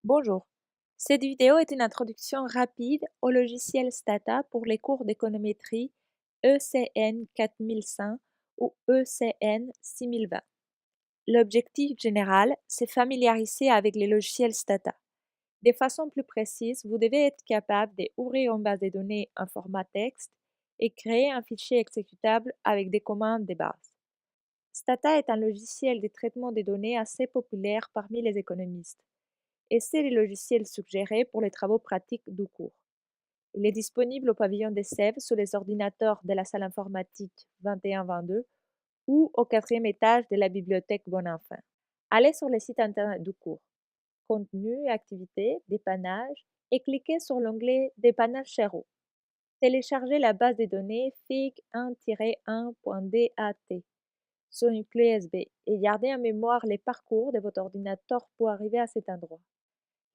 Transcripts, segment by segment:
Bonjour. Cette vidéo est une introduction rapide au logiciel Stata pour les cours d'économétrie ECN 4100 ou ECN 6020. L'objectif général, c'est familiariser avec les logiciels Stata. De façon plus précise, vous devez être capable d'ouvrir une base de données en format texte et créer un fichier exécutable avec des commandes de base. Stata est un logiciel de traitement des données assez populaire parmi les économistes et c'est le logiciel suggéré pour les travaux pratiques du cours. Il est disponible au pavillon des Sèvres sur les ordinateurs de la salle informatique 21-22 ou au quatrième étage de la bibliothèque Bonenfant. Allez sur le site internet du cours, contenu et activités, dépannage et cliquez sur l'onglet Dépannage Chéreau. Téléchargez la base de données fig1-1.dat sur une clé USB et gardez en mémoire les parcours de votre ordinateur pour arriver à cet endroit.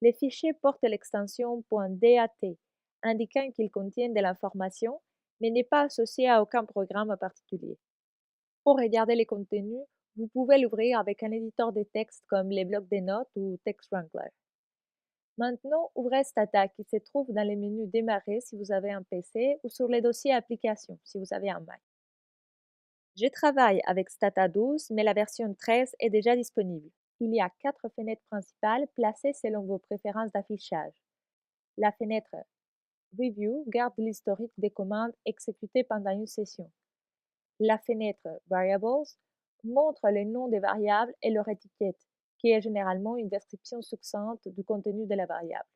Les fichiers portent l'extension .dat, indiquant qu'ils contiennent de l'information, mais n'est pas associé à aucun programme en particulier. Pour regarder les contenus, vous pouvez l'ouvrir avec un éditeur de texte comme les blocs de notes ou TextWrangler. Maintenant, ouvrez Stata qui se trouve dans les menus Démarrer si vous avez un PC ou sur les dossiers Applications si vous avez un Mac. Je travaille avec Stata 12, mais la version 13 est déjà disponible. Il y a 4 fenêtres principales placées selon vos préférences d'affichage. La fenêtre Review garde l'historique des commandes exécutées pendant une session. La fenêtre Variables montre les noms des variables et leur étiquette, qui est généralement une description succincte du contenu de la variable.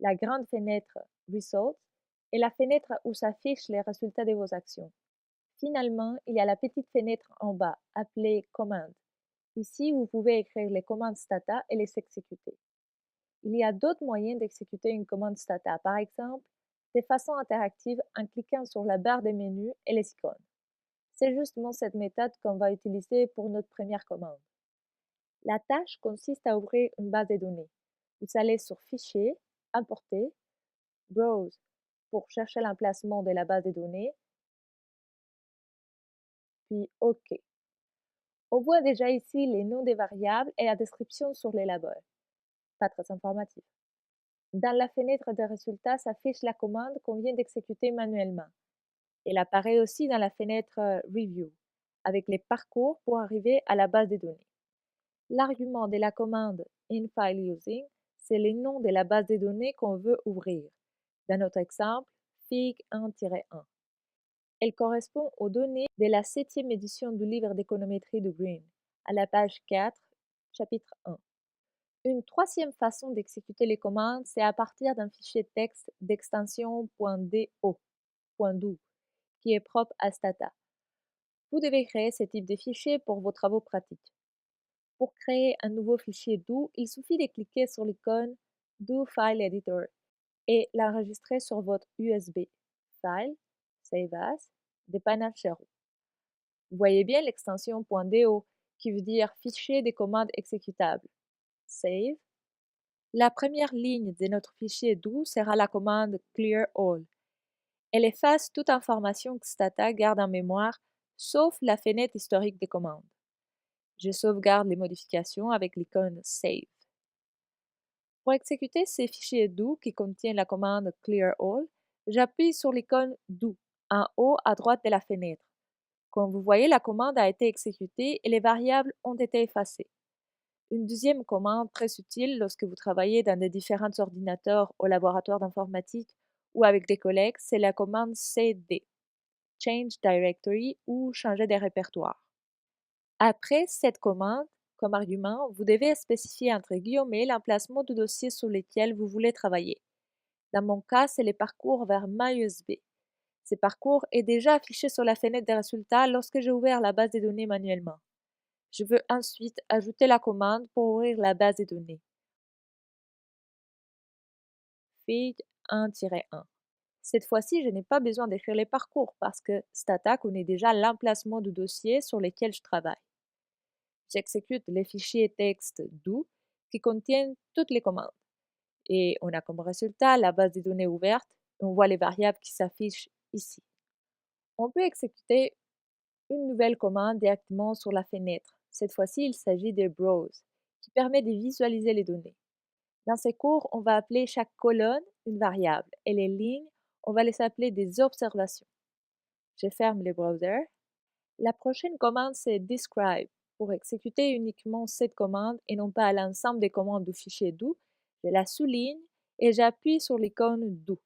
La grande fenêtre Results est la fenêtre où s'affichent les résultats de vos actions. Finalement, il y a la petite fenêtre en bas, appelée Command. Ici, vous pouvez écrire les commandes Stata et les exécuter. Il y a d'autres moyens d'exécuter une commande Stata, par exemple, de façon interactive en cliquant sur la barre des menus et les icônes. C'est justement cette méthode qu'on va utiliser pour notre première commande. La tâche consiste à ouvrir une base de données. Vous allez sur Fichier, Importer, Browse pour chercher l'emplacement de la base de données, puis OK. On voit déjà ici les noms des variables et la description sur les labels. Pas très informatif. Dans la fenêtre de résultats s'affiche la commande qu'on vient d'exécuter manuellement. Elle apparaît aussi dans la fenêtre Review, avec les parcours pour arriver à la base de données. L'argument de la commande InFileUsing, c'est le nom de la base de données qu'on veut ouvrir. Dans notre exemple, FIG1-1. Elle correspond aux données de la 7e édition du livre d'économétrie de Green, à la page 4, chapitre 1. Une troisième façon d'exécuter les commandes, c'est à partir d'un fichier texte d'extension .do, qui est propre à Stata. Vous devez créer ce type de fichier pour vos travaux pratiques. Pour créer un nouveau fichier Do, il suffit de cliquer sur l'icône Do File Editor et l'enregistrer sur votre USB. File, Save As, dépannage Chéreau. Vous voyez bien l'extension .do qui veut dire fichier des commandes exécutables. Save. La première ligne de notre fichier Do sera la commande Clear All. Elle efface toute information que Stata garde en mémoire, sauf la fenêtre historique des commandes. Je sauvegarde les modifications avec l'icône Save. Pour exécuter ces fichiers Do qui contiennent la commande Clear All, j'appuie sur l'icône Do en haut à droite de la fenêtre. Comme vous voyez, la commande a été exécutée et les variables ont été effacées. Une deuxième commande très utile lorsque vous travaillez dans des différents ordinateurs au laboratoire d'informatique ou avec des collègues, c'est la commande cd, Change Directory ou changer de répertoire. Après cette commande, comme argument, vous devez spécifier entre guillemets l'emplacement du dossier sur lequel vous voulez travailler. Dans mon cas, c'est le parcours vers MyUSB. Ce parcours est déjà affiché sur la fenêtre des résultats lorsque j'ai ouvert la base de données manuellement. Je veux ensuite ajouter la commande pour ouvrir la base de données. Fig1-1. Cette fois-ci, je n'ai pas besoin d'écrire les parcours parce que Stata connaît déjà l'emplacement du dossier sur lequel je travaille. J'exécute les fichiers texte do qui contiennent toutes les commandes. Et on a comme résultat la base de données ouverte. On voit les variables qui s'affichent ici. On peut exécuter une nouvelle commande directement sur la fenêtre. Cette fois-ci, il s'agit de Browse, qui permet de visualiser les données. Dans ces cours, on va appeler chaque colonne une variable et les lignes, on va les appeler des observations. Je ferme le browser. La prochaine commande, c'est describe. Pour exécuter uniquement cette commande et non pas l'ensemble des commandes du fichier do, je la souligne et j'appuie sur l'icône do.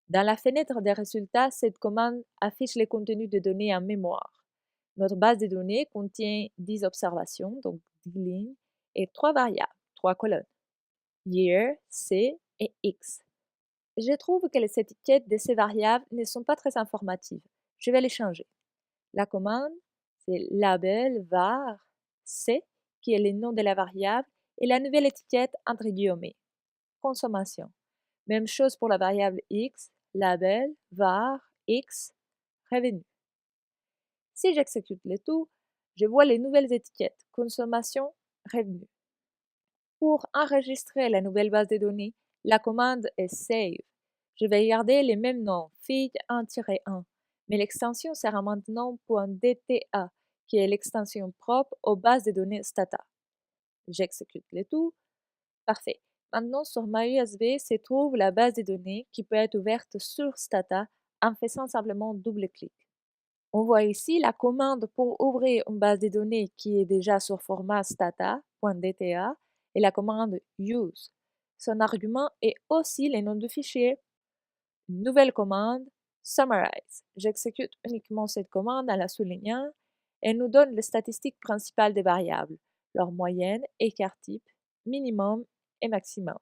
Dans la fenêtre des résultats, cette commande affiche les contenus de données en mémoire. Notre base de données contient 10 observations, donc 10 lignes, et 3 variables, 3 colonnes, year, c et x. Je trouve que les étiquettes de ces variables ne sont pas très informatives. Je vais les changer. La commande, c'est label var c, qui est le nom de la variable, et la nouvelle étiquette entre guillemets, consommation. Même chose pour la variable x, label var x, revenu. Si j'exécute le tout, je vois les nouvelles étiquettes, consommation, revenu. Pour enregistrer la nouvelle base de données, la commande est save. Je vais garder les mêmes noms, feed1-1, mais l'extension sera maintenant .dta, qui est l'extension propre aux bases de données Stata. J'exécute le tout. Parfait. Maintenant, sur MyUSB se trouve la base de données qui peut être ouverte sur Stata en faisant simplement double-clic. On voit ici la commande pour ouvrir une base de données qui est déjà sur format stata.dta et la commande use. Son argument est aussi le nom du fichier. Une nouvelle commande, summarize. J'exécute uniquement cette commande en la soulignant. Elle nous donne les statistiques principales des variables, leur moyenne, écart type, minimum et maximum.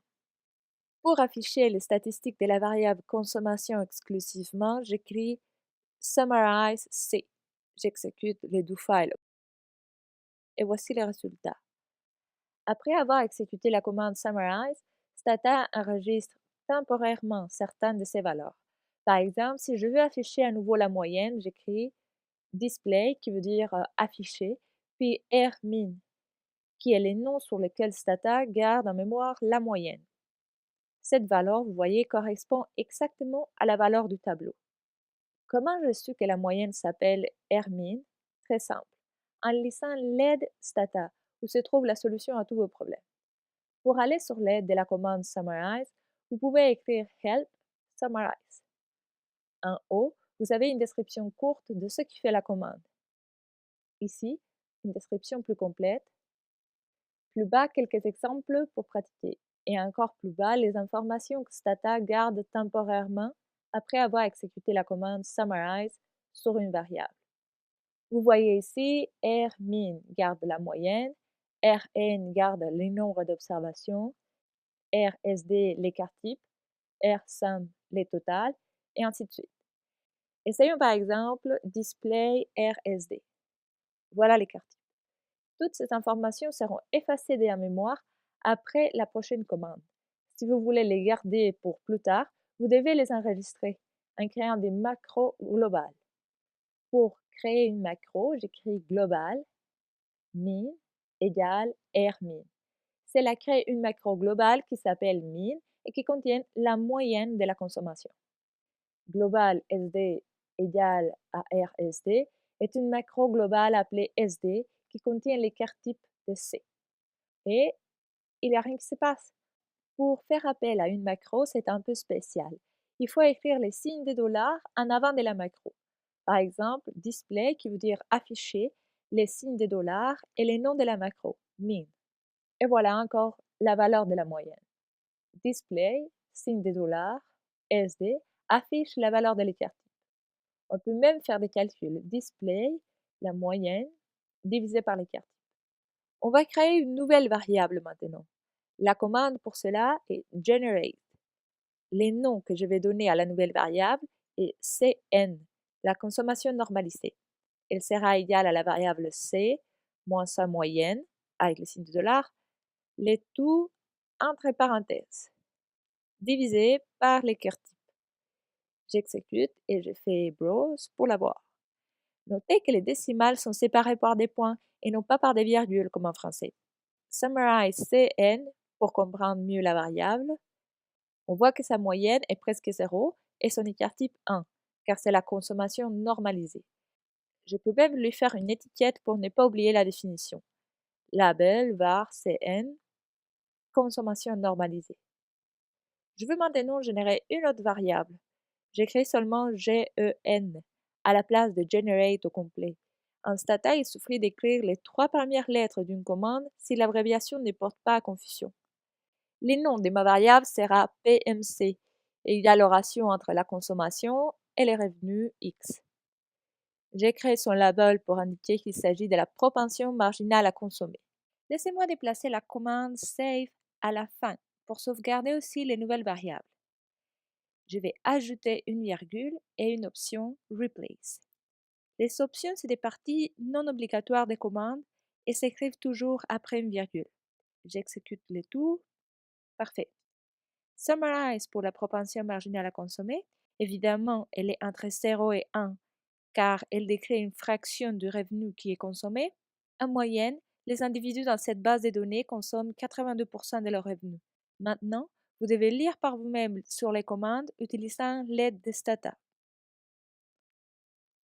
Pour afficher les statistiques de la variable consommation exclusivement, j'écris summarize C. J'exécute les do files et voici les résultats. Après avoir exécuté la commande summarize, Stata enregistre temporairement certaines de ces valeurs. Par exemple, si je veux afficher à nouveau la moyenne, j'écris display qui veut dire afficher, puis rmin qui est le nom sur lequel Stata garde en mémoire la moyenne. Cette valeur, vous voyez, correspond exactement à la valeur du tableau. Comment j'ai su que la moyenne s'appelle rmin? Très simple. En lisant l'aide Stata, où se trouve la solution à tous vos problèmes. Pour aller sur l'aide de la commande summarize, vous pouvez écrire help summarize. En haut, vous avez une description courte de ce qui fait la commande. Ici, une description plus complète. Plus bas, quelques exemples pour pratiquer. Et encore plus bas, les informations que Stata garde temporairement après avoir exécuté la commande summarize sur une variable. Vous voyez ici, rmin garde la moyenne, rn garde le nombre d'observations, rsd l'écart type, rsum les totales, et ainsi de suite. Essayons par exemple display rsd. Voilà l'écart type. Toutes ces informations seront effacées de la mémoire après la prochaine commande. Si vous voulez les garder pour plus tard, vous devez les enregistrer en créant des macros globales. Pour créer une macro, j'écris global min égale rmin. Cela crée une macro globale qui s'appelle min et qui contient la moyenne de la consommation. Global SD égale à rsd est une macro globale appelée sd qui contient l'écart type de C. Et il n'y a rien qui se passe. Pour faire appel à une macro, c'est un peu spécial. Il faut écrire les signes de dollars en avant de la macro. Par exemple, display qui veut dire afficher, les signes de dollars et les noms de la macro, min. Et voilà encore la valeur de la moyenne. Display, signe de dollars, SD, affiche la valeur de l'écart type. On peut même faire des calculs. Display, la moyenne, divisé par l'écart type. On va créer une nouvelle variable maintenant. La commande pour cela est generate. Les noms que je vais donner à la nouvelle variable est cn, la consommation normalisée. Elle sera égale à la variable c moins sa moyenne, avec le signe de dollar, le tout entre parenthèses, divisé par l'écart type. J'exécute et je fais browse pour la voir. Notez que les décimales sont séparées par des points et non pas par des virgules comme en français. Summarize cn pour comprendre mieux la variable. On voit que sa moyenne est presque 0 et son écart type 1, car c'est la consommation normalisée. Je peux même lui faire une étiquette pour ne pas oublier la définition. Label var cn consommation normalisée. Je veux maintenant générer une autre variable. J'écris seulement GEN à la place de generate au complet. En Stata, il suffit d'écrire les 3 premières lettres d'une commande si l'abréviation ne porte pas à confusion. Le nom de ma variable sera PMC et il y a la relation entre la consommation et les revenus X. J'ai créé son label pour indiquer qu'il s'agit de la propension marginale à consommer. Laissez-moi déplacer la commande save à la fin pour sauvegarder aussi les nouvelles variables. Je vais ajouter une virgule et une option replace. Les options, c'est des parties non obligatoires des commandes et s'écrivent toujours après une virgule. J'exécute le tout. Parfait. Summarize pour la propension marginale à consommer. Évidemment, elle est entre 0 et 1 car elle décrit une fraction du revenu qui est consommé. En moyenne, les individus dans cette base de données consomment 82% de leur revenu. Maintenant, vous devez lire par vous-même sur les commandes utilisant l'aide de Stata.